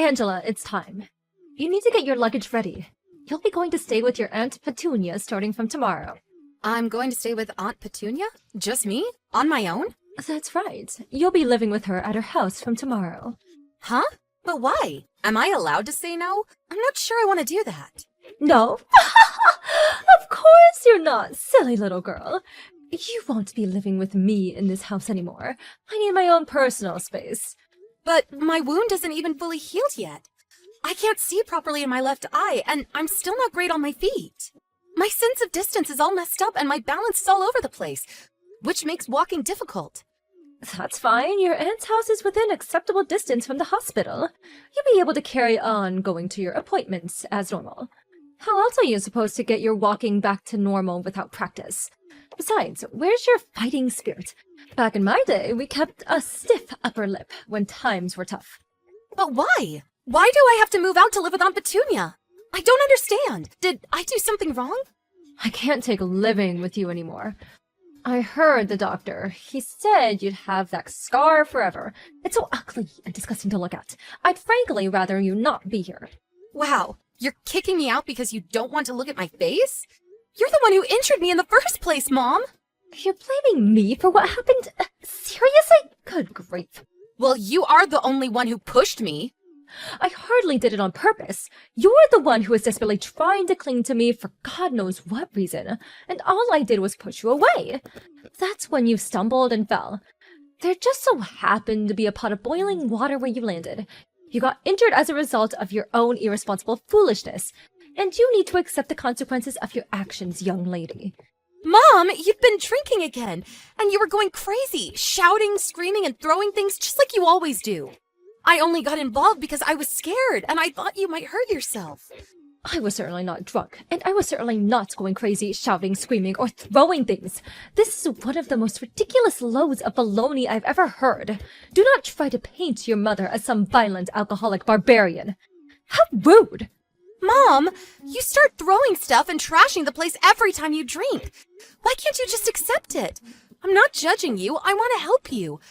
Angela, it's time. You need to get your luggage ready. You'll be going to stay with your Aunt Petunia starting from tomorrow. I'm going to stay with Aunt Petunia? Just me? On my own? That's right. You'll be living with her at her house from tomorrow. Huh? But why? Am I allowed to say no? I'm not sure I want to do that. No? Of course you're not, silly little girl. You won't be living with me in this house anymore. I need my own personal space. But my wound isn't even fully healed yet. I can't see properly in my left eye, and I'm still not great on my feet. My sense of distance is all messed up, and my balance is all over the place, which makes walking difficult. That's fine. Your aunt's house is within acceptable distance from the hospital. You'll be able to carry on going to your appointments as normal. How else are you supposed to get your walking back to normal without practice? Besides, where's your fighting spirit? Back in my day, we kept a stiff upper lip when times were tough. But why? Why do I have to move out to live with Aunt Petunia? I don't understand. Did I do something wrong? I can't take living with you anymore. I heard the doctor. He said you'd have that scar forever. It's so ugly and disgusting to look at. I'd frankly rather you not be here. Wow, you're kicking me out because you don't want to look at my face? You're the one who injured me in the first place, Mom! You're blaming me for what happened? Seriously? Good grief. Well, you are the only one who pushed me. I hardly did it on purpose. You're the one who was desperately trying to cling to me for God knows what reason, and all I did was push you away. That's when you stumbled and fell. There just so happened to be a pot of boiling water where you landed. You got injured as a result of your own irresponsible foolishness, and you need to accept the consequences of your actions, young lady. Mom, you've been drinking again, and you were going crazy, shouting, screaming, and throwing things just like you always do. I only got involved because I was scared, and I thought you might hurt yourself. I was certainly not drunk, and I was certainly not going crazy, shouting, screaming, or throwing things. This is one of the most ridiculous loads of baloney I've ever heard. Do not try to paint your mother as some violent alcoholic barbarian. How rude! Mom, you start throwing stuff and trashing the place every time you drink. Why can't you just accept it? I'm not judging you. I want to help you.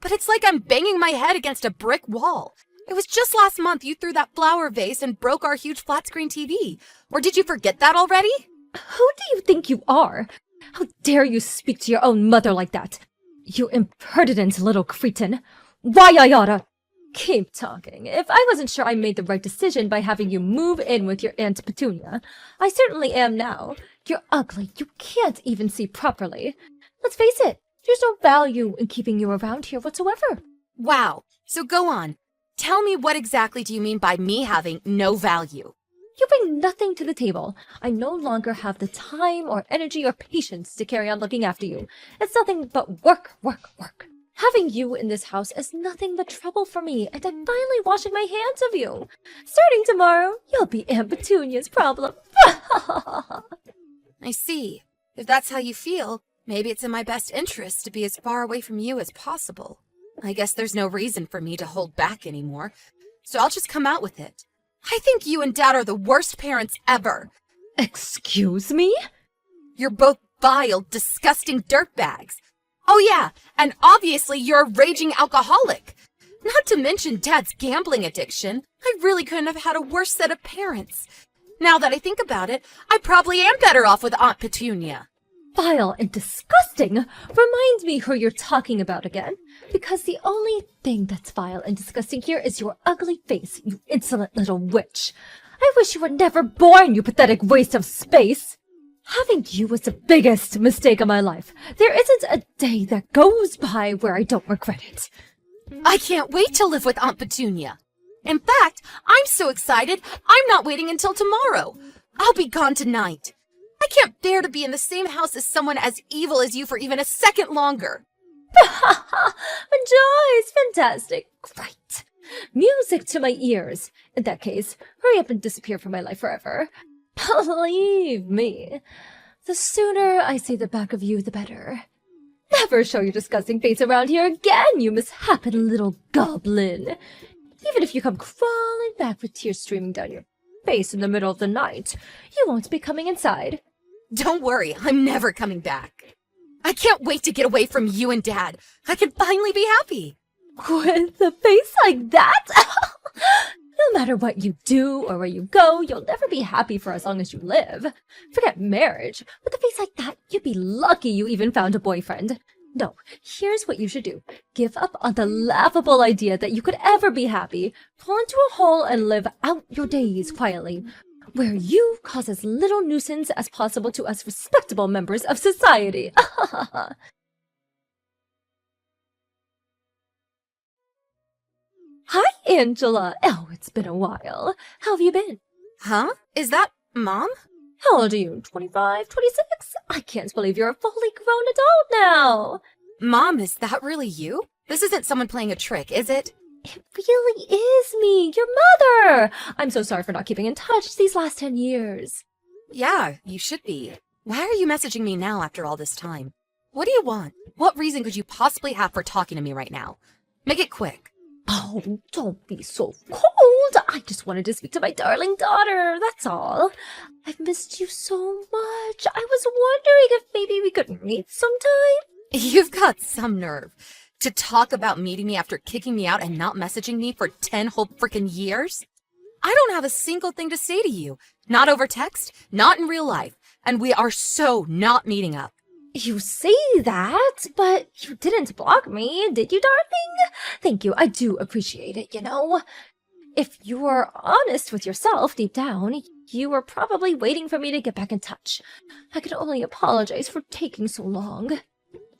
But it's like I'm banging my head against a brick wall. It was just last month you threw that flower vase and broke our huge flat-screen TV. Or did you forget that already? Who do you think you are? How dare you speak to your own mother like that? You impertinent little cretin. Why I oughta... Keep talking. If I wasn't sure I made the right decision by having you move in with your Aunt Petunia, I certainly am now. You're ugly. You can't even see properly. Let's face it, there's no value in keeping you around here whatsoever. Wow. So go on. Tell me, what exactly do you mean by me having no value? You bring nothing to the table. I no longer have the time or energy or patience to carry on looking after you. It's nothing but work, work, work. Having you in this house is nothing but trouble for me, and I'm finally washing my hands of you. Starting tomorrow, you'll be Aunt Petunia's problem. I see. If that's how you feel, maybe it's in my best interest to be as far away from you as possible. I guess there's no reason for me to hold back anymore, so I'll just come out with it. I think you and Dad are the worst parents ever. Excuse me? You're both vile, disgusting dirtbags. Oh yeah, and obviously you're a raging alcoholic. Not to mention Dad's gambling addiction. I really couldn't have had a worse set of parents. Now that I think about it, I probably am better off with Aunt Petunia. Vile and disgusting? Remind me who you're talking about again. Because the only thing that's vile and disgusting here is your ugly face, you insolent little witch. I wish you were never born, you pathetic waste of space. Having you was the biggest mistake of my life. There isn't a day that goes by where I don't regret it. I can't wait to live with Aunt Petunia. In fact, I'm so excited, I'm not waiting until tomorrow. I'll be gone tonight. I can't bear to be in the same house as someone as evil as you for even a second longer. Joyce, fantastic. Great. Music to my ears. In that case, hurry up and disappear from my life forever. Believe me, the sooner I see the back of you, the better. Never show your disgusting face around here again, you misshapen little goblin. Even if you come crawling back with tears streaming down your face in the middle of the night, you won't be coming inside. Don't worry, I'm never coming back. I can't wait to get away from you and Dad. I can finally be happy. With a face like that? matter what you do or where you go, you'll never be happy for as long as you live. Forget marriage. With a face like that, you'd be lucky you even found a boyfriend. No, here's what you should do. Give up on the laughable idea that you could ever be happy. Fall into a hole and live out your days quietly, where you cause as little nuisance as possible to us respectable members of society. Hi, Angela. Oh, it's been a while. How have you been? Huh? Is that Mom? How old are you? 25, 26? I can't believe you're a fully grown adult now. Mom, is that really you? This isn't someone playing a trick, is it? It really is me, your mother. I'm so sorry for not keeping in touch these last 10 years. Yeah, you should be. Why are you messaging me now after all this time? What do you want? What reason could you possibly have for talking to me right now? Make it quick. Oh, don't be so cold. I just wanted to speak to my darling daughter, that's all. I've missed you so much. I was wondering if maybe we could meet sometime. You've got some nerve. To talk about meeting me after kicking me out and not messaging me for 10 whole frickin' years? I don't have a single thing to say to you. Not over text, not in real life. And we are so not meeting up. You say that, but you didn't block me, did you, darling? Thank you, I do appreciate it, you know. If you were honest with yourself deep down, you were probably waiting for me to get back in touch. I can only apologize for taking so long.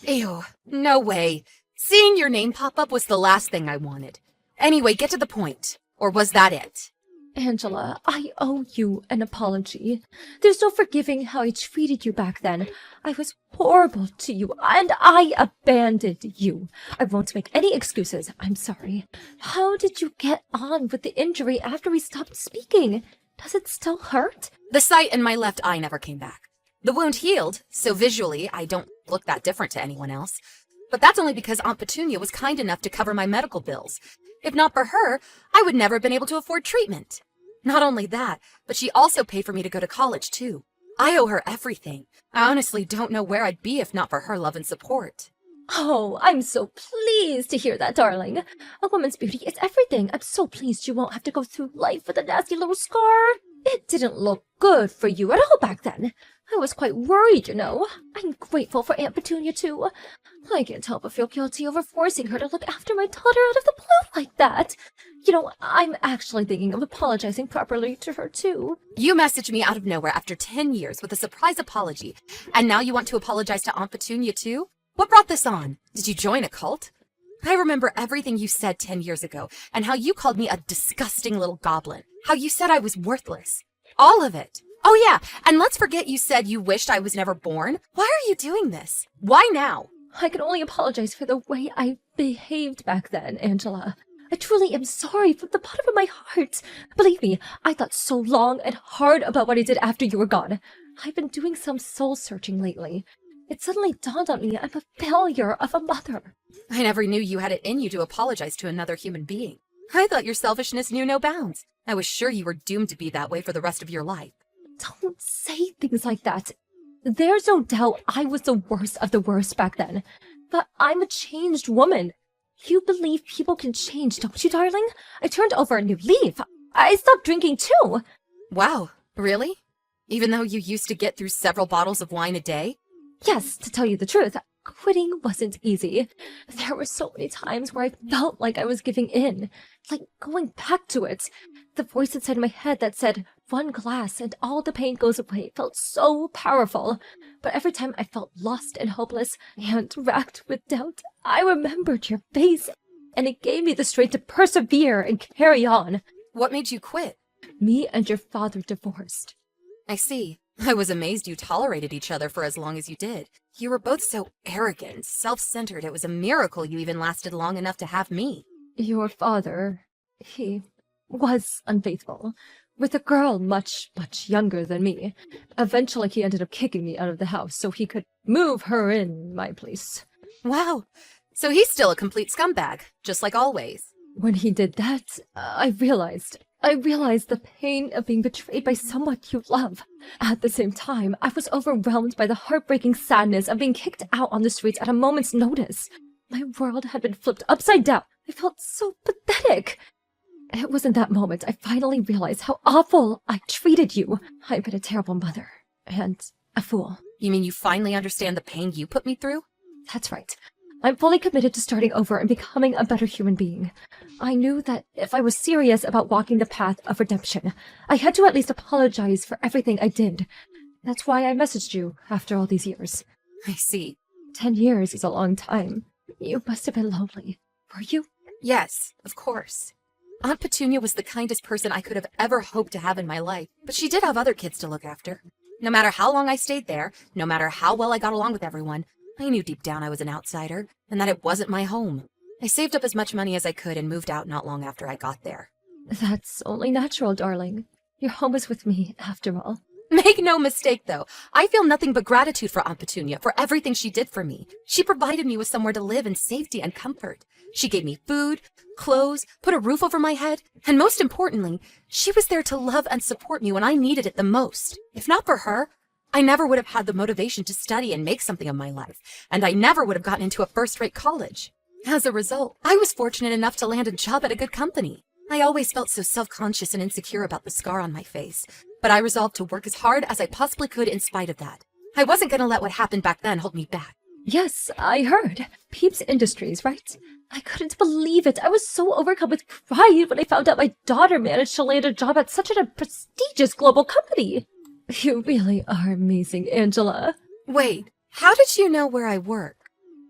Ew, no way. Seeing your name pop up was the last thing I wanted. Anyway, get to the point. Or was that it? Angela, I owe you an apology. There's no forgiving how I treated you back then. I was horrible to you, and I abandoned you. I won't make any excuses. I'm sorry. How did you get on with the injury after we stopped speaking? Does it still hurt? The sight in my left eye never came back. The wound healed, so visually I don't look that different to anyone else. But that's only because Aunt Petunia was kind enough to cover my medical bills. If not for her, I would never have been able to afford treatment. Not only that, but she also paid for me to go to college, too. I owe her everything. I honestly don't know where I'd be if not for her love and support. Oh, I'm so pleased to hear that, darling. A woman's beauty is everything. I'm so pleased you won't have to go through life with a nasty little scar. It didn't look good for you at all back then. I was quite worried, you know. I'm grateful for Aunt Petunia, too. I can't help but feel guilty over forcing her to look after my daughter out of the blue like that. You know, I'm actually thinking of apologizing properly to her, too. You messaged me out of nowhere after 10 years with a surprise apology, and now you want to apologize to Aunt Petunia, too? What brought this on? Did you join a cult? I remember everything you said 10 years ago, and how you called me a disgusting little goblin. How you said I was worthless. All of it. Oh yeah, and let's forget you said you wished I was never born. Why are you doing this? Why now? I can only apologize for the way I behaved back then, Angela. I truly am sorry from the bottom of my heart. Believe me, I thought so long and hard about what I did after you were gone. I've been doing some soul-searching lately. It suddenly dawned on me I'm a failure of a mother. I never knew you had it in you to apologize to another human being. I thought your selfishness knew no bounds. I was sure you were doomed to be that way for the rest of your life. Don't say things like that. There's no doubt I was the worst of the worst back then. But I'm a changed woman. You believe people can change, don't you, darling? I turned over a new leaf. I stopped drinking, too. Wow, really? Even though you used to get through several bottles of wine a day? Yes, to tell you the truth, quitting wasn't easy. There were so many times where I felt like I was giving in, like going back to it. The voice inside my head that said, one glass and all the pain goes away, felt so powerful. But every time I felt lost and hopeless and racked with doubt, I remembered your face, and it gave me the strength to persevere and carry on. What made you quit? Me and your father divorced. I see. I was amazed you tolerated each other for as long as you did. You were both so arrogant, self-centered. It was a miracle you even lasted long enough to have me. Your father, he was unfaithful, with a girl much, much younger than me. Eventually, he ended up kicking me out of the house so he could move her in my place. Wow. So he's still a complete scumbag, just like always. When he did that, I realized the pain of being betrayed by someone you love. At the same time, I was overwhelmed by the heartbreaking sadness of being kicked out on the streets at a moment's notice. My world had been flipped upside down. I felt so pathetic. It was in that moment I finally realized how awful I treated you. I've been a terrible mother. And a fool. You mean you finally understand the pain you put me through? That's right. I'm fully committed to starting over and becoming a better human being. I knew that if I was serious about walking the path of redemption, I had to at least apologize for everything I did. That's why I messaged you after all these years. I see. 10 years is a long time. You must have been lonely. Were you? Yes, of course. Aunt Petunia was the kindest person I could have ever hoped to have in my life, but she did have other kids to look after. No matter how long I stayed there, no matter how well I got along with everyone, I knew deep down I was an outsider, and that it wasn't my home. I saved up as much money as I could and moved out not long after I got there. That's only natural, darling. Your home is with me, after all. Make no mistake, though. I feel nothing but gratitude for Aunt Petunia for everything she did for me. She provided me with somewhere to live in safety and comfort. She gave me food, clothes, put a roof over my head, and most importantly, she was there to love and support me when I needed it the most. If not for her, I never would have had the motivation to study and make something of my life, and I never would have gotten into a first-rate college. As a result, I was fortunate enough to land a job at a good company. I always felt so self-conscious and insecure about the scar on my face, but I resolved to work as hard as I possibly could in spite of that. I wasn't going to let what happened back then hold me back. Yes, I heard. Peeps Industries, right? I couldn't believe it. I was so overcome with pride when I found out my daughter managed to land a job at such a prestigious global company. You really are amazing, Angela. Wait, how did you know where I work?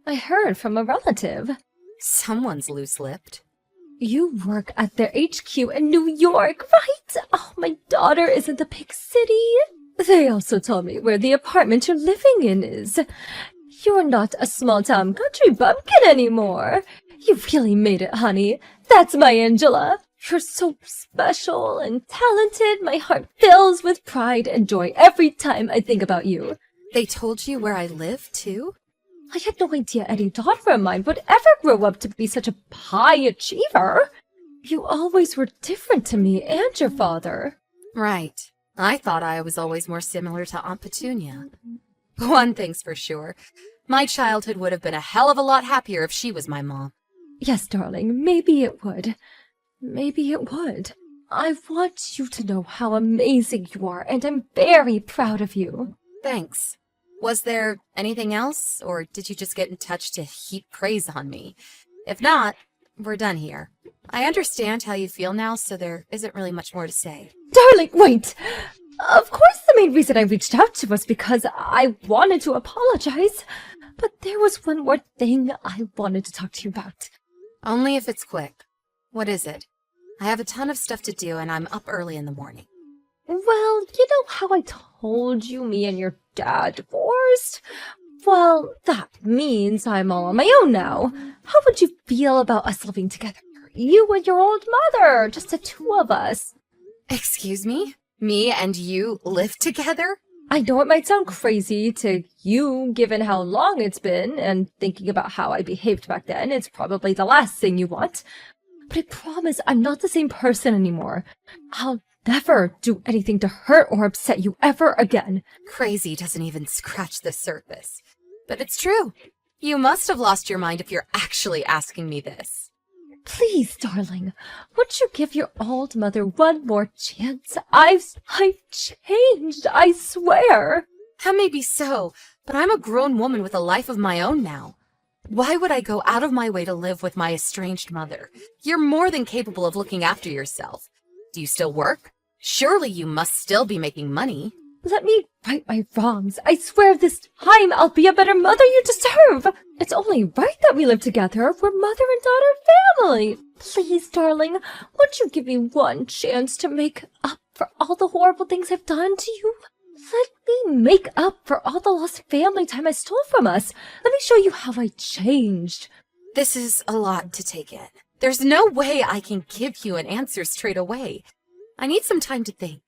I heard from a relative. Someone's loose-lipped. You work at their HQ in New York, right? Oh, my daughter is in the big city. They also told me where the apartment you're living in is. You're not a small-town country bumpkin anymore. You really made it, honey. That's my Angela. You're so special and talented. My heart fills with pride and joy every time I think about you. They told you where I live, too? I had no idea any daughter of mine would ever grow up to be such a high achiever. You always were different to me and your father. Right. I thought I was always more similar to Aunt Petunia. One thing's for sure. My childhood would have been a hell of a lot happier if she was my mom. Yes, darling, maybe it would. Maybe it would. I want you to know how amazing you are, and I'm very proud of you. Thanks. Was there anything else, or did you just get in touch to heap praise on me? If not, we're done here. I understand how you feel now, so there isn't really much more to say. Darling, wait! Of course the main reason I reached out to was because I wanted to apologize. But there was one more thing I wanted to talk to you about. Only if it's quick. What is it? I have a ton of stuff to do, and I'm up early in the morning. Well, you know how I told you me and your dad divorced? Well, that means I'm all on my own now. How would you feel about us living together? You and your old mother, just the two of us. Excuse me? Me and you live together? I know it might sound crazy to you, given how long it's been, and thinking about how I behaved back then, it's probably the last thing you want. But I promise I'm not the same person anymore. I'll never do anything to hurt or upset you ever again. Crazy doesn't even scratch the surface. But it's true. You must have lost your mind if you're actually asking me this. Please, darling, would you give your old mother one more chance? I've changed, I swear. That may be so, but I'm a grown woman with a life of my own now. Why would I go out of my way to live with my estranged mother? You're more than capable of looking after yourself. Do you still work? Surely you must still be making money. Let me right my wrongs. I swear this time I'll be a better mother you deserve. It's only right that we live together. We're mother and daughter family. Please, darling, won't you give me one chance to make up for all the horrible things I've done to you? Let me make up for all the lost family time I stole from us. Let me show you how I changed. This is a lot to take in. There's no way I can give you an answer straight away. I need some time to think.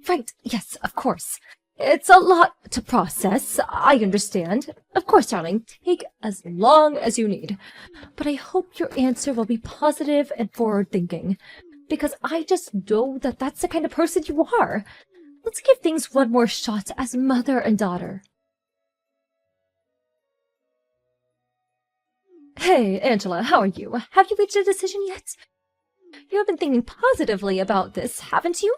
Right, yes, of course. It's a lot to process, I understand. Of course, darling, take as long as you need. But I hope your answer will be positive and forward-thinking, because I just know that that's the kind of person you are. Let's give things one more shot as mother and daughter. Hey, Angela, how are you? Have you reached a decision yet? You have been thinking positively about this, haven't you?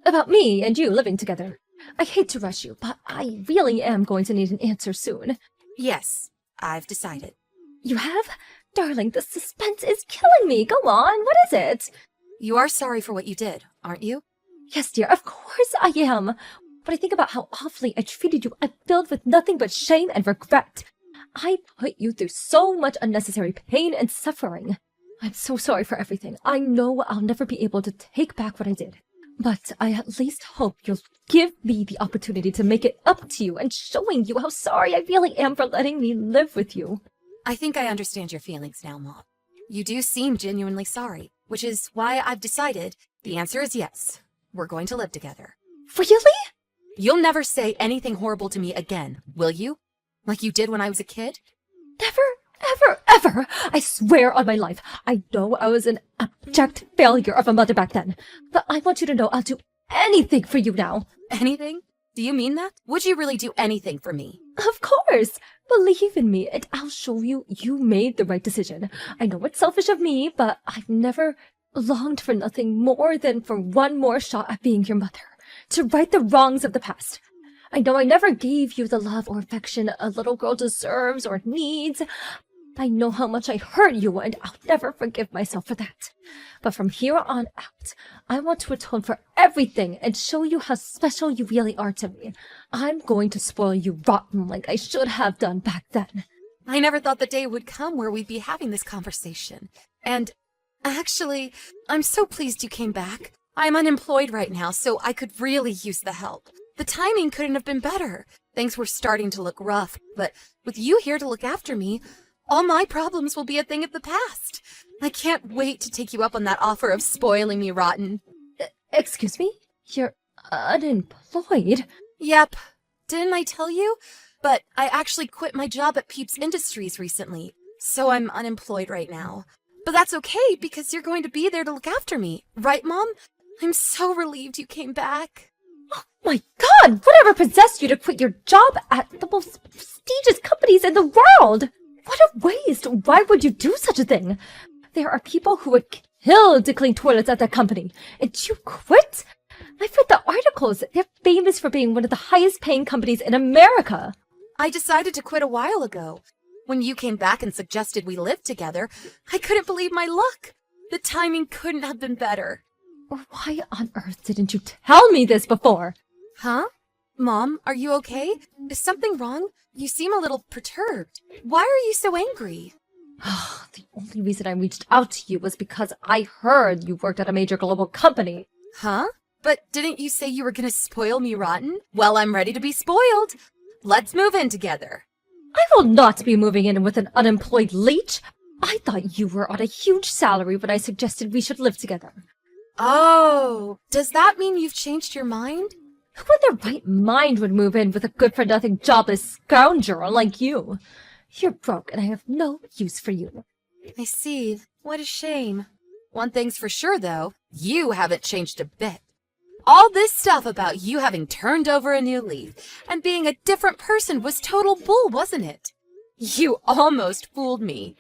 About me and you living together. I hate to rush you, but I really am going to need an answer soon. Yes, I've decided. You have? Darling, the suspense is killing me. Go on, what is it? You are sorry for what you did, aren't you? Yes, dear, of course I am. When I think about how awfully I treated you, I'm filled with nothing but shame and regret. I put you through so much unnecessary pain and suffering. I'm so sorry for everything. I know I'll never be able to take back what I did. But I at least hope you'll give me the opportunity to make it up to you and showing you how sorry I really am for letting me live with you. I think I understand your feelings now, Mom. You do seem genuinely sorry, which is why I've decided the answer is yes. We're going to live together. Really? You'll never say anything horrible to me again, will you? Like you did when I was a kid? Never, ever, ever! I swear on my life. I know I was an abject failure of a mother back then, but I want you to know I'll do anything for you now. Anything? Do you mean that? Would you really do anything for me? Of course! Believe in me, and I'll show you you made the right decision. I know it's selfish of me, but I've never longed for nothing more than for one more shot at being your mother, to right the wrongs of the past. I know I never gave you the love or affection a little girl deserves or needs. I know how much I hurt you, and I'll never forgive myself for that. But from here on out, I want to atone for everything and show you how special you really are to me. I'm going to spoil you rotten like I should have done back then. I never thought the day would come where we'd be having this conversation. And actually, I'm so pleased you came back. I'm unemployed right now, so I could really use the help. The timing couldn't have been better. Things were starting to look rough, but with you here to look after me, all my problems will be a thing of the past. I can't wait to take you up on that offer of spoiling me rotten. Excuse me? You're unemployed? Yep. Didn't I tell you? But I actually quit my job at Peeps Industries recently, so I'm unemployed right now. But that's okay, because you're going to be there to look after me. Right, Mom? I'm so relieved you came back. Oh my God! Whatever possessed you to quit your job at the most prestigious companies in the world? What a waste! Why would you do such a thing? There are people who would kill to clean toilets at that company, and you quit? I've read the articles. They're famous for being one of the highest paying companies in America. I decided to quit a while ago. When you came back and suggested we live together, I couldn't believe my luck. The timing couldn't have been better. Why on earth didn't you tell me this before? Huh? Mom, are you okay? Is something wrong? You seem a little perturbed. Why are you so angry? The only reason I reached out to you was because I heard you worked at a major global company. Huh? But didn't you say you were gonna spoil me rotten? Well, I'm ready to be spoiled. Let's move in together. I will not be moving in with an unemployed leech. I thought you were on a huge salary when I suggested we should live together. Oh, does that mean you've changed your mind? Who in their right mind would move in with a good-for-nothing jobless scoundrel like you? You're broke, and I have no use for you. I see. What a shame. One thing's for sure, though. You haven't changed a bit. All this stuff about you having turned over a new leaf and being a different person was total bull, wasn't it? You almost fooled me.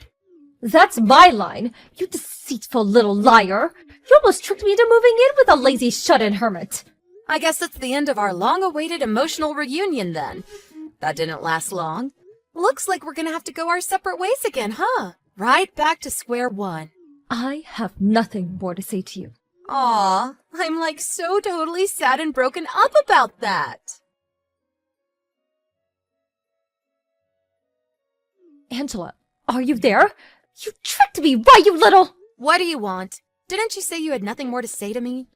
That's my line, you deceitful little liar. You almost tricked me into moving in with a lazy shut-in hermit. I guess that's the end of our long-awaited emotional reunion, then. That didn't last long. Looks like we're gonna have to go our separate ways again, huh? Right back to square one. I have nothing more to say to you. Aw, I'm like so totally sad and broken up about that. Angela, are you there? You tricked me, why, you little— What do you want? Didn't you say you had nothing more to say to me?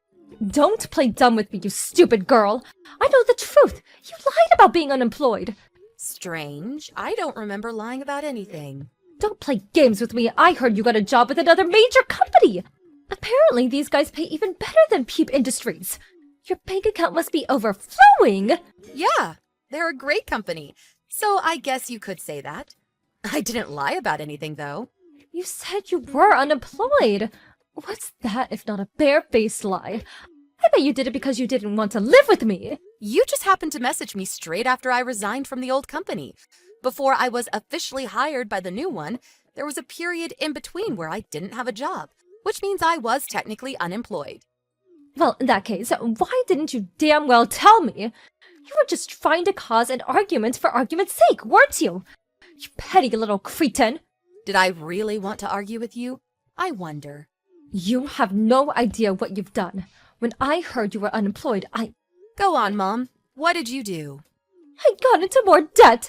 Don't play dumb with me, you stupid girl. I know the truth. You lied about being unemployed. Strange. I don't remember lying about anything. Don't play games with me. I heard you got a job with another major company. Apparently, these guys pay even better than Peep Industries. Your bank account must be overflowing. Yeah, they're a great company. So I guess you could say that. I didn't lie about anything, though. You said you were unemployed. What's that if not a bare-faced lie? I bet you did it because you didn't want to live with me. You just happened to message me straight after I resigned from the old company. Before I was officially hired by the new one, there was a period in between where I didn't have a job. which means I was technically unemployed. Well, in that case, why didn't you damn well tell me? You were just trying to cause an argument for argument's sake, weren't you? You petty little cretin. Did I really want to argue with you? I wonder. You have no idea what you've done. When I heard you were unemployed, Go on, Mom. What did you do? I got into more debt.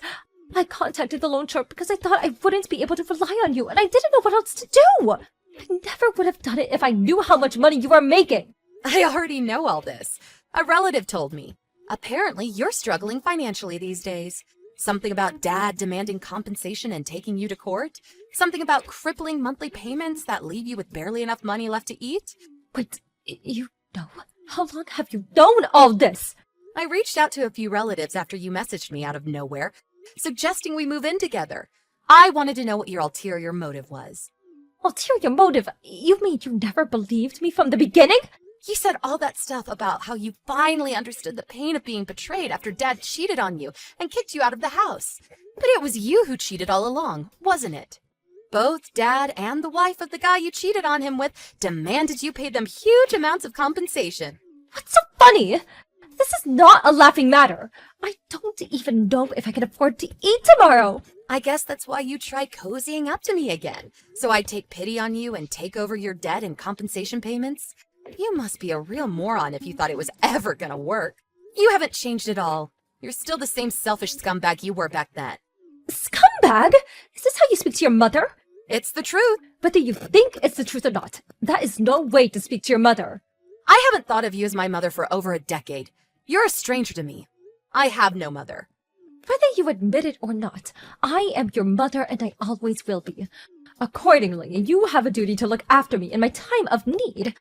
I contacted the loan shark because I thought I wouldn't be able to rely on you, and I didn't know what else to do. I never would have done it if I knew how much money you were making. I already know all this. A relative told me. Apparently, you're struggling financially these days. Something about Dad demanding compensation and taking you to court? Something about crippling monthly payments that leave you with barely enough money left to eat? Wait, you know? How long have you known all this? I reached out to a few relatives after you messaged me out of nowhere, suggesting we move in together. I wanted to know what your ulterior motive was. Ulterior motive? You mean you never believed me from the beginning? You said all that stuff about how you finally understood the pain of being betrayed after Dad cheated on you and kicked you out of the house. But it was you who cheated all along, wasn't it? Both Dad and the wife of the guy you cheated on him with demanded you pay them huge amounts of compensation. What's so funny? This is not a laughing matter. I don't even know if I can afford to eat tomorrow. I guess that's why you tried cozying up to me again, so I'd take pity on you and take over your debt and compensation payments. You must be a real moron if you thought it was ever gonna work. You haven't changed at all. You're still the same selfish scumbag you were back then. Scumbag? Is this how you speak to your mother? It's the truth. Whether you think it's the truth or not, that is no way to speak to your mother. I haven't thought of you as my mother for over a decade. You're a stranger to me. I have no mother. Whether you admit it or not, I am your mother and I always will be. Accordingly, you have a duty to look after me in my time of need.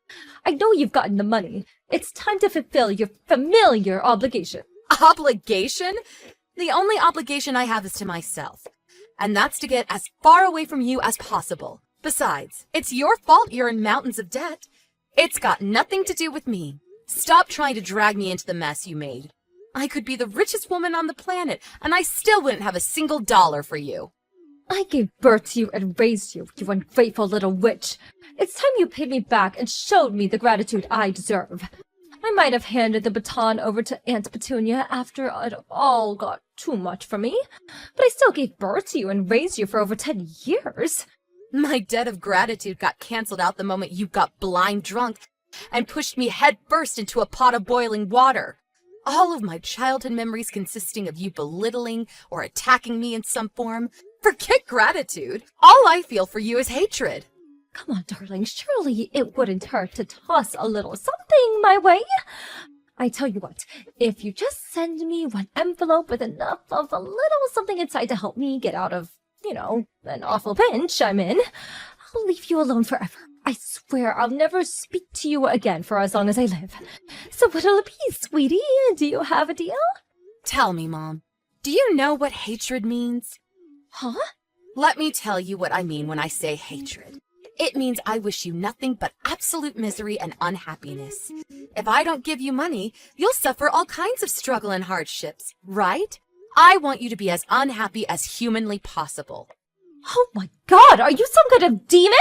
I know you've gotten the money. It's time to fulfill your familiar obligation. Obligation? The only obligation I have is to myself. And that's to get as far away from you as possible. Besides, it's your fault you're in mountains of debt. It's got nothing to do with me. Stop trying to drag me into the mess you made. I could be the richest woman on the planet, and I still wouldn't have a single dollar for you. I gave birth to you and raised you, you ungrateful little witch. It's time you paid me back and showed me the gratitude I deserve. I might have handed the baton over to Aunt Petunia after it all got too much for me, but I still gave birth to you and raised you for over 10 years. My debt of gratitude got canceled out the moment you got blind drunk and pushed me head first into a pot of boiling water. All of my childhood memories consisting of you belittling or attacking me in some form. Forget gratitude. All I feel for you is hatred. Come on, darling, surely it wouldn't hurt to toss a little something my way. I tell you what, if you just send me one envelope with enough of a little something inside to help me get out of, an awful pinch I'm in, I'll leave you alone forever. I swear I'll never speak to you again for as long as I live. So what'll it be, sweetie? Do you have a deal? Tell me, Mom, do you know what hatred means? Huh? Let me tell you what I mean when I say hatred. It means I wish you nothing but absolute misery and unhappiness. If I don't give you money, you'll suffer all kinds of struggle and hardships, right? I want you to be as unhappy as humanly possible. Oh my God, are you some kind of demon?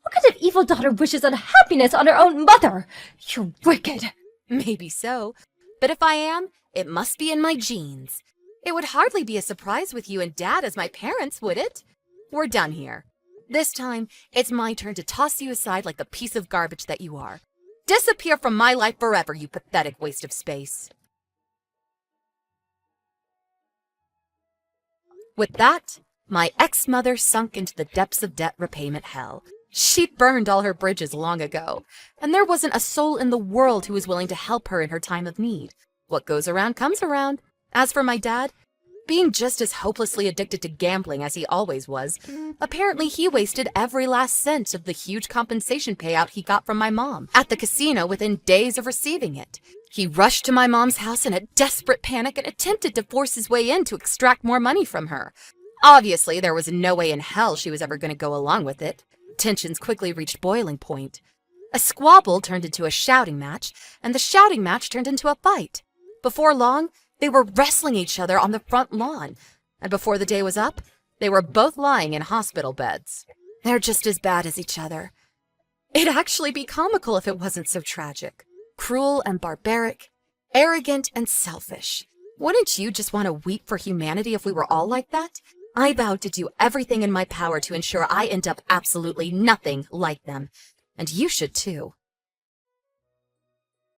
What kind of evil daughter wishes unhappiness on her own mother? You're wicked. Maybe so, but if I am, it must be in my genes. It would hardly be a surprise with you and Dad as my parents, would it? We're done here. This time, it's my turn to toss you aside like the piece of garbage that you are. Disappear from my life forever, you pathetic waste of space. With that, my ex-mother sunk into the depths of debt repayment hell. She'd burned all her bridges long ago, and there wasn't a soul in the world who was willing to help her in her time of need. What goes around comes around. As for my dad, being just as hopelessly addicted to gambling as he always was, apparently he wasted every last cent of the huge compensation payout he got from my mom at the casino within days of receiving it. He rushed to my mom's house in a desperate panic and attempted to force his way in to extract more money from her. Obviously, there was no way in hell she was ever going to go along with it. Tensions quickly reached boiling point. A squabble turned into a shouting match, and the shouting match turned into a fight. Before long, they were wrestling each other on the front lawn, and before the day was up, they were both lying in hospital beds. They're just as bad as each other. It'd actually be comical if it wasn't so tragic. Cruel and barbaric, arrogant and selfish. Wouldn't you just want to weep for humanity if we were all like that? I vow to do everything in my power to ensure I end up absolutely nothing like them. And you should too.